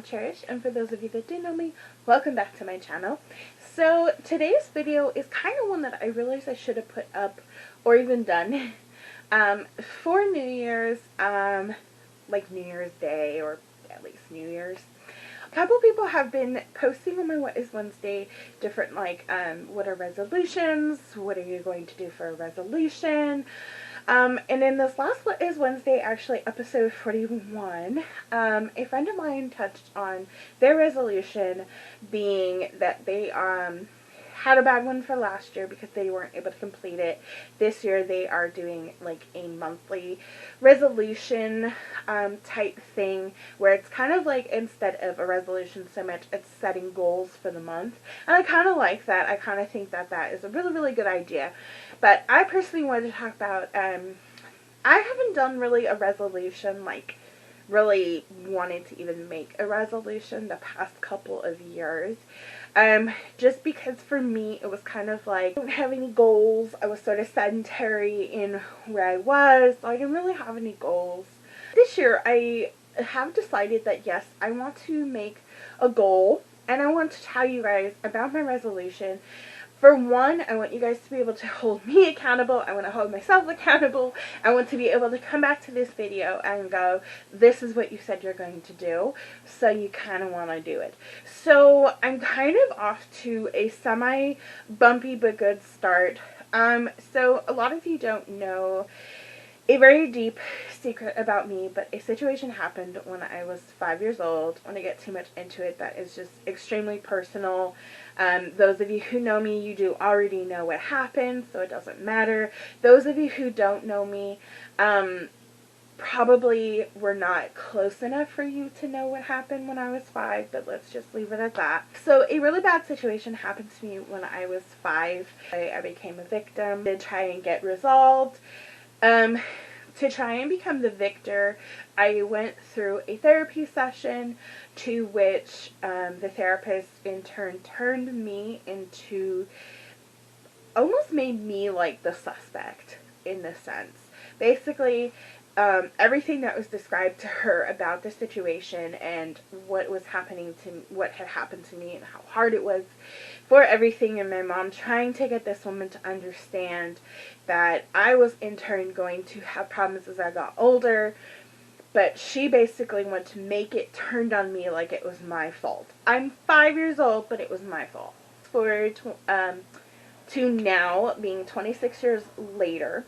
Cherish, and for those of you that do know me, welcome back to my channel. So today's video is kind of one that I realized I should have put up or even done for New Year's, like New Year's Day or at least New Year's. A couple people have been posting on my What is Wednesday different what are resolutions, what are you going to do for a resolution. And in this last What is Wednesday, actually episode 41, a friend of mine touched on their resolution being that they had a bad one for last year because they weren't able to complete it. This year they are doing like a monthly resolution type thing where it's kind of like instead of a resolution so much, it's setting goals for the month. And I kind of like that. I kind of think that that is a really, really good idea. But I personally wanted to talk about, I haven't done really a resolution, like really wanted to even make a resolution the past couple of years. Just because for me it was kind of like I didn't have any goals. I was sort of sedentary in where I was, so I didn't really have any goals. This year I have decided that yes, I want to make a goal and I want to tell you guys about my resolution. For one, I want you guys to be able to hold me accountable. I want to hold myself accountable. I want to be able to come back to this video and go, this is what you said you're going to do, so you kind of want to do it. So I'm kind of off to a semi-bumpy but good start. So a lot of you don't know a very deep secret about me, but a situation happened when I was 5 years old. I want to get too much into it. That is just extremely personal. Those of you who know me, you do already know what happened, so it doesn't matter. Those of you who don't know me, probably were not close enough for you to know what happened when I was 5, but let's just leave it at that. So a really bad situation happened to me when I was 5. I became a victim. Did try and get resolved. To try and become the victor, I went through a therapy session to which the therapist in turn turned me into, almost made me like the suspect in this sense. Basically, everything that was described to her about the situation and what was happening to what had happened to me and how hard it was for everything, and my mom trying to get this woman to understand that I was in turn going to have problems as I got older, but she basically wanted to make it turned on me like it was my fault. I'm 5 years old, but it was my fault. To now being 26 years later,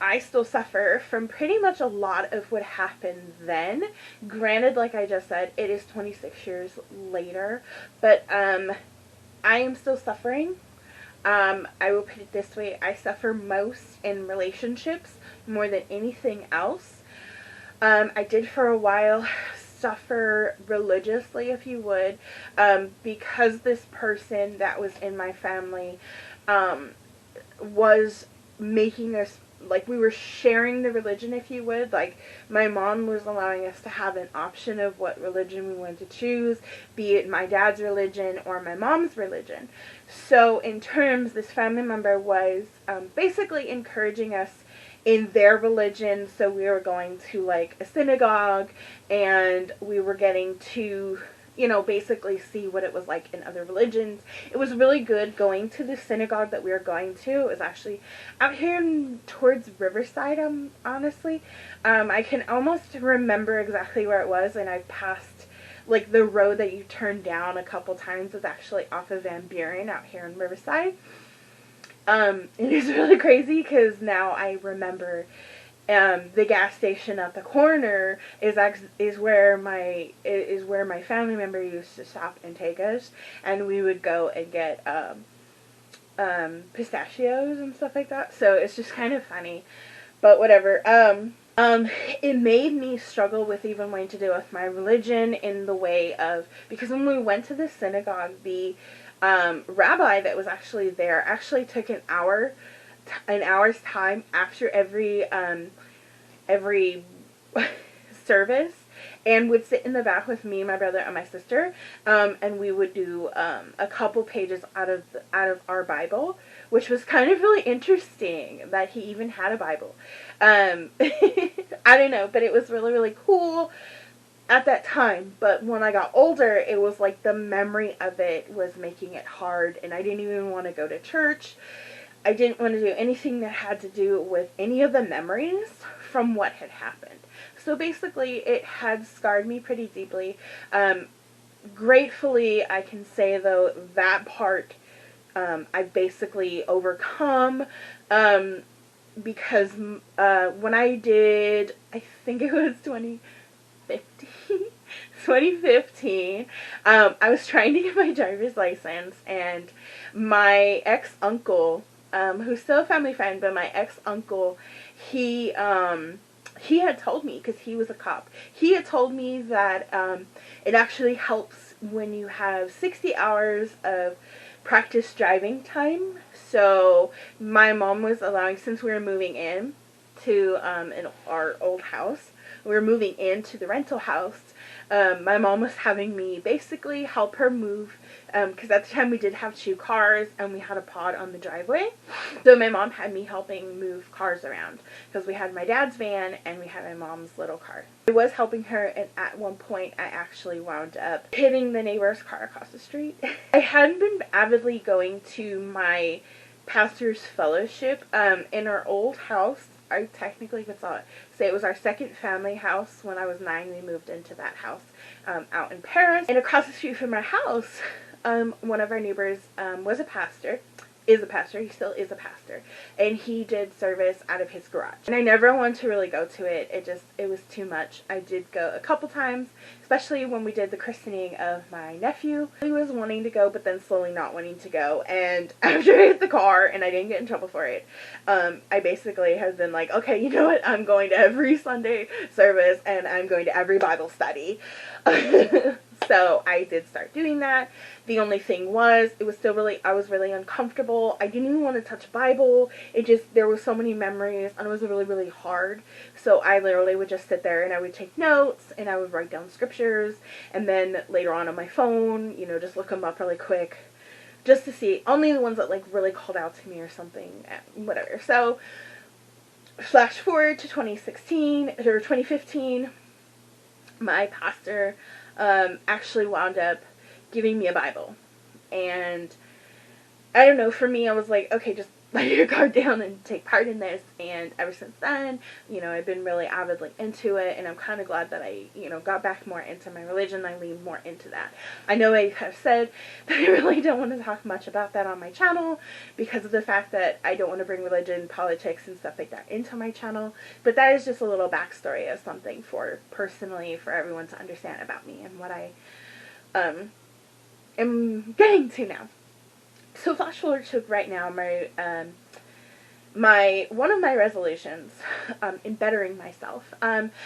I still suffer from pretty much a lot of what happened then. Granted, like I just said, it is 26 years later, but I am still suffering. I will put it this way, I suffer most in relationships more than anything else. I did for a while suffer religiously, if you would, because this person that was in my family was making us, like, we were sharing the religion, if you would. Like, my mom was allowing us to have an option of what religion we wanted to choose, be it my dad's religion or my mom's religion. So in terms, this family member was basically encouraging us in their religion. So we were going to like a synagogue and we were getting to, you know, basically see what it was like in other religions. It was really good going to the synagogue that we were going to. It was actually out here towards Riverside, honestly. I can almost remember exactly where it was, and I've passed, like, the road that you turn down a couple times is actually off of Van Buren out here in Riverside. It is really crazy because now I remember the gas station at the corner is where my family member used to stop and take us, and we would go and get pistachios and stuff like that. So it's just kind of funny, but whatever. It made me struggle with even wanting to deal with my religion in the way of, because when we went to the synagogue, the rabbi that was actually there actually took an hour's time after every service and would sit in the back with me, my brother, and my sister, and we would do a couple pages out of our Bible, which was kind of really interesting that he even had a Bible. I don't know, but it was really, really cool. at that time, but when I got older, it was like the memory of it was making it hard, and I didn't even want to go to church. I didn't want to do anything that had to do with any of the memories from what had happened. So basically, it had scarred me pretty deeply. Gratefully, I can say, though, that part I basically overcome, because when I did, I think it was 2015, I was trying to get my driver's license, and my ex-uncle, who's still a family friend, but my ex-uncle, he had told me, because he was a cop, he had told me that it actually helps when you have 60 hours of practice driving time. So my mom was allowing, since we were moving in to in our old house, we were moving into the rental house, my mom was having me basically help her move, because at the time we did have 2 cars and we had a pod on the driveway. So my mom had me helping move cars around, because we had my dad's van and we had my mom's little car. I was helping her, and at one point I actually wound up hitting the neighbor's car across the street. I hadn't been avidly going to my pastor's fellowship in our old house. I technically could say it was our second family house. When I was 9, we moved into that house out in Paris. And across the street from our house, one of our neighbors was a pastor. He still is a pastor, and he did service out of his garage. And I never wanted to really go to it. It was too much. I did go a couple times, especially when we did the christening of my nephew. He was wanting to go, but then slowly not wanting to go. And after I hit the car, and I didn't get in trouble for it, I basically have been like, okay, you know what? I'm going to every Sunday service, and I'm going to every Bible study. So I did start doing that. The only thing was, I was really uncomfortable. I didn't even want to touch Bible. There were so many memories, and it was really, really hard. So I literally would just sit there, and I would take notes, and I would write down scriptures, and then later on my phone, just look them up really quick, just to see, only the ones that like really called out to me or something, whatever. So flash forward to 2015, my pastor actually wound up giving me a Bible. And I don't know, for me, I was like, okay, just let your guard down and take part in this. And ever since then, I've been really avidly into it, and I'm kind of glad that I, got back more into my religion. I leaned more into that. I know I have said that I really don't want to talk much about that on my channel, because of the fact that I don't want to bring religion, politics, and stuff like that into my channel, but that is just a little backstory of something personally for everyone to understand about me and what I am getting to now. So flash forward to right now, one of my resolutions in bettering myself.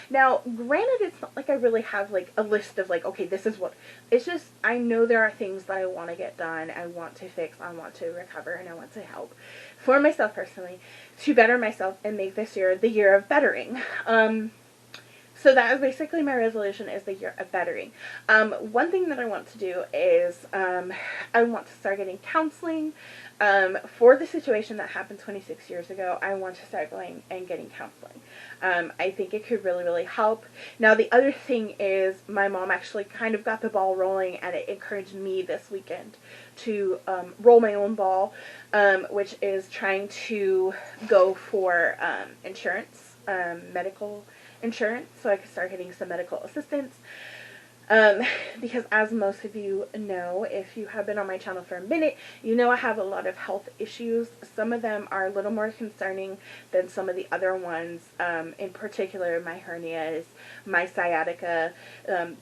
Now, granted, it's not like I really have like a list of like, okay, this is what. It's just I know there are things that I want to get done, I want to fix, I want to recover, and I want to help for myself personally to better myself and make this year the year of bettering. So that is basically my resolution, is the year of bettering. One thing that I want to do is I want to start getting counseling. For the situation that happened 26 years ago, I want to start going and getting counseling. I think it could really, really help. Now, the other thing is my mom actually kind of got the ball rolling, and it encouraged me this weekend to roll my own ball, which is trying to go for insurance, medical insurance, so I could start getting some medical assistance. Because as most of you know, if you have been on my channel for a minute, I have a lot of health issues. Some of them are a little more concerning than some of the other ones. In particular, my hernias, my sciatica,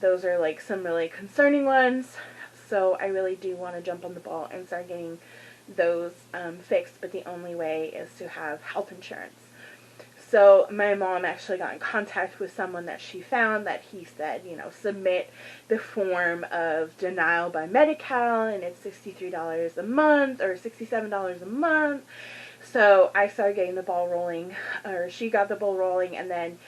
those are like some really concerning ones. So I really do want to jump on the ball and start getting those fixed, but the only way is to have health insurance. So my mom actually got in contact with someone that she found that he said, submit the form of denial by Medi-Cal, and it's $63 a month or $67 a month. So I started getting the ball rolling, or she got the ball rolling, and then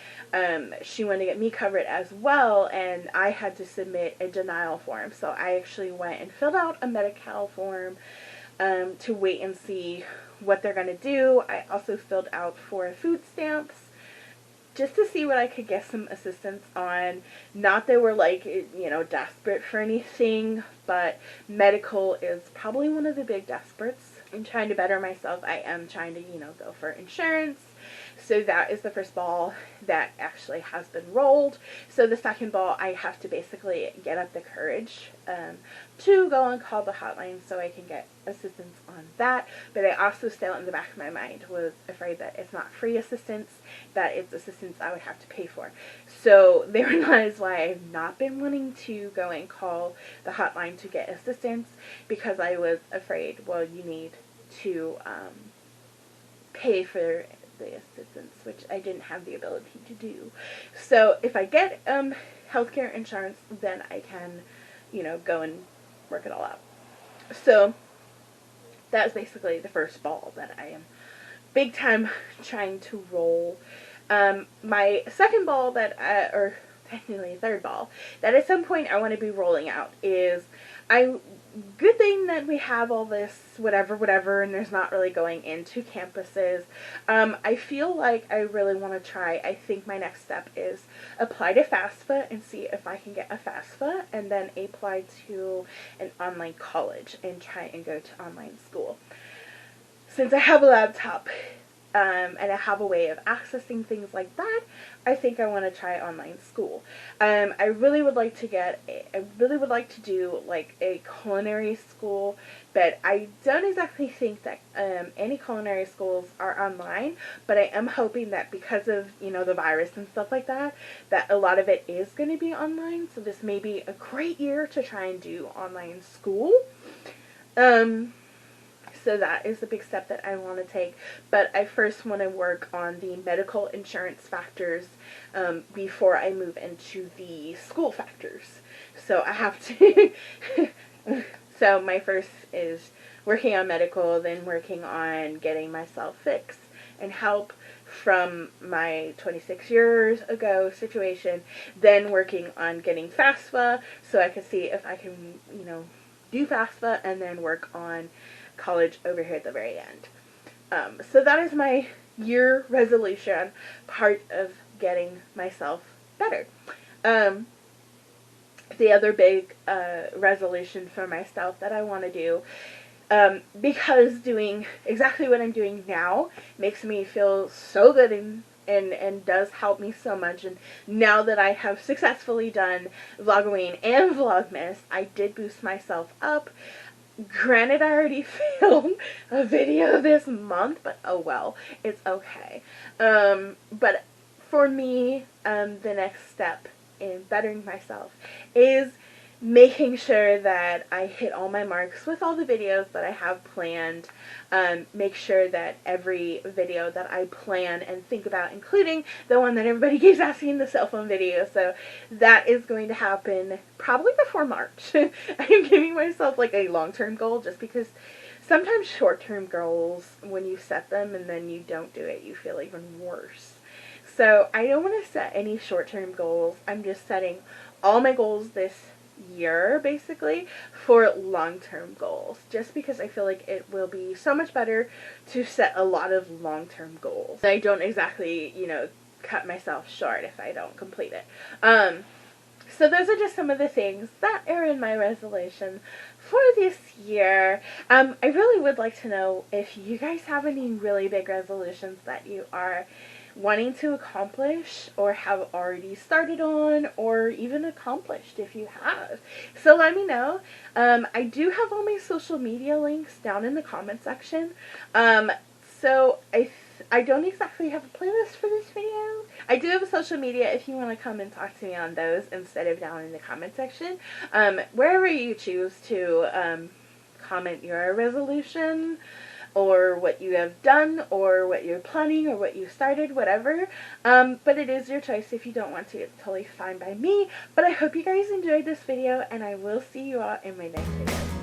she wanted to get me covered as well, and I had to submit a denial form. So I actually went and filled out a Medi-Cal form to wait and see what they're going to do. I also filled out for food stamps just to see what I could get some assistance on. Not that we're like, you know, desperate for anything, but medical is probably one of the big desperates. In trying to better myself, I am trying to, you know, go for insurance. So that is the first ball that actually has been rolled. So the second ball, I have to basically get up the courage to go and call the hotline so I can get assistance on that. But I also still in the back of my mind was afraid that it's not free assistance, that it's assistance I would have to pay for. So therein lies why I've not been wanting to go and call the hotline to get assistance, because I was afraid, well, you need to pay for the assistance, which I didn't have the ability to do. So if I get healthcare insurance, then I can, you know, go and work it all out. So that's basically the first ball that I am big time trying to roll. My second ball that, or technically third ball, that at some point I want to be rolling out is, good thing that we have all this whatever, and there's not really going into campuses. I feel like I really want to try, I think my next step is apply to FAFSA and see if I can get a FAFSA, and then apply to an online college and try and go to online school. Since I have a laptop, and I have a way of accessing things like that, I think I want to try online school. I really would like to do like a culinary school, but I don't exactly think that any culinary schools are online, but I am hoping that because of, you know, the virus and stuff like that, that a lot of it is going to be online, so this may be a great year to try and do online school. So that is the big step that I want to take. But I first want to work on the medical insurance factors before I move into the school factors. So I have to... So my first is working on medical, then working on getting myself fixed and help from my 26 years ago situation, then working on getting FAFSA so I can see if I can, you know, do FAFSA and then work on college over here at the very end. So that is my year resolution, part of getting myself better. The other big resolution for myself that I want to do, because doing exactly what I'm doing now makes me feel so good and does help me so much. And now that I have successfully done Vlogoween and Vlogmas, I did boost myself up. Granted, I already filmed a video this month, but oh well, it's okay. But for me, the next step in bettering myself is making sure that I hit all my marks with all the videos that I have planned. Make sure that every video that I plan and think about, including the one that everybody keeps asking, the cell phone video, so that is going to happen probably before March. I'm giving myself like a long-term goal, just because sometimes short-term goals, when you set them and then you don't do it, you feel even worse. So I don't want to set any short-term goals. I'm just setting all my goals this year basically for long-term goals, just because I feel like it will be so much better to set a lot of long-term goals. I don't exactly, you know, cut myself short if I don't complete it. So those are just some of the things that are in my resolution for this year. I really would like to know if you guys have any really big resolutions that you are wanting to accomplish or have already started on, or even accomplished if you have. So let me know. I do have all my social media links down in the comment section. So I don't exactly have a playlist for this video. I do have a social media if you want to come and talk to me on those instead of down in the comment section. Wherever you choose to comment your resolution, or what you have done, or what you're planning, or what you started, whatever. But it is your choice. If you don't want to, it's totally fine by me. But I hope you guys enjoyed this video, and I will see you all in my next video.